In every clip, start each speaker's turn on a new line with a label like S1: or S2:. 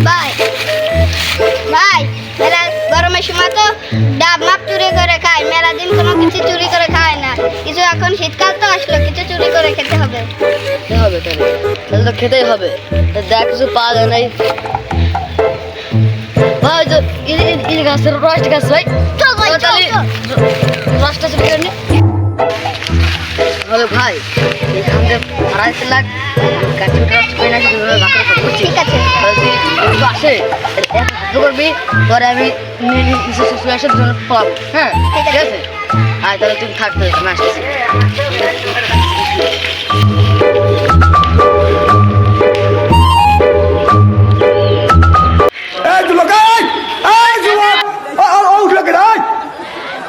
S1: ভাই ভাই মেলা গরমের সময় তো ডাব মাপ চুরি করে খায়, মেলা দিন কোনো কিছু চুরি করে খায় না। কিছু এখন শীতকাল তো আসলো, কিছু চুরি করে খেতে হবে।
S2: খেতে হবে তাহলে তো খেতেই হবে। দেখ কিছু পাওয়া যায় নাই ভাই, তো ইনি গাছের রস গাছ ভাই,
S1: চল ভাই, চল,
S2: তাহলে
S1: চল।
S2: রসটা চুরি করে নি। হলো ভাই, এখান থেকে 2.5 লাখ গাছ পাই না,
S1: ঠিক আছে।
S2: আসে সাহায্য করবি, পরে আমি আসার জন্য পাবো। হ্যাঁ
S1: ঠিক
S2: ঠিক
S1: আছে।
S2: আছে, আর তাহলে তুমি থাকতে আমি আসতেছি।
S3: এই যুবক, এই যুবক, ও উঠলো কেন?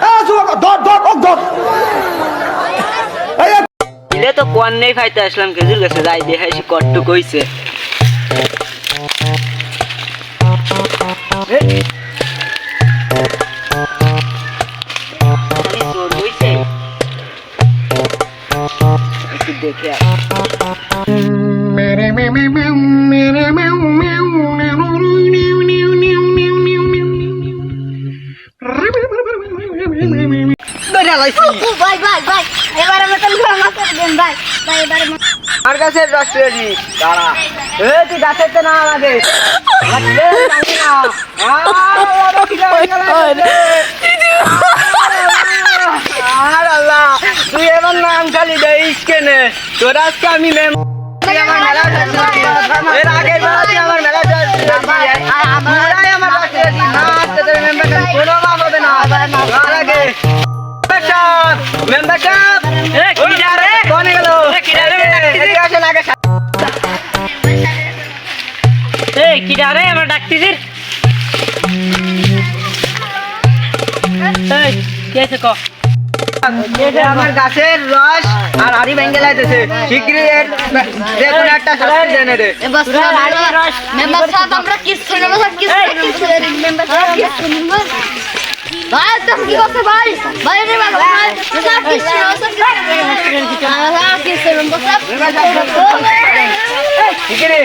S3: এই যুবক, ধর। এই
S4: ইলে তো কোয়ান নেই খাইতে আসলাম খেজুর গাছে, যাই দেখাইছি কট্টু কইছে। চোর হইছে একটু দেখে
S1: ভাই ভাই ভাই, এবারে মতন ক্ষমা করে দেন ভাই। ভাই এবারে
S4: আর গাছের রস রেডি দাঁড়া। তুই গাছের তো না আমাদের আর আল্লাহ, তুই এবার নাম খালি দেইস কেনে? তোর আজকে আমি মেম আমার মেলা এর আগে আমার মেলা আমার কোনো মাপ হবে না। আর আগে মেম্বারশিপ কোনে গেল? এদিকে আসেন আগে। এই কিডা রে আমরা ডাকতেছিস? এই কি আছে ক? আমার গাছের রস আর হাড়ি ভেঙে লাইতেছে, শিগগিরই এর যে কোনো একটা শাস্তি দেন রে।
S2: মেম্বার সাহেব আমরা কিছু নেবো,
S1: মেম্বার কিছু নিব।
S2: ভাই তো কি করছে ভাই? ভাই রে ভাই, সব কিছু
S1: কিছু
S4: শিগগিরই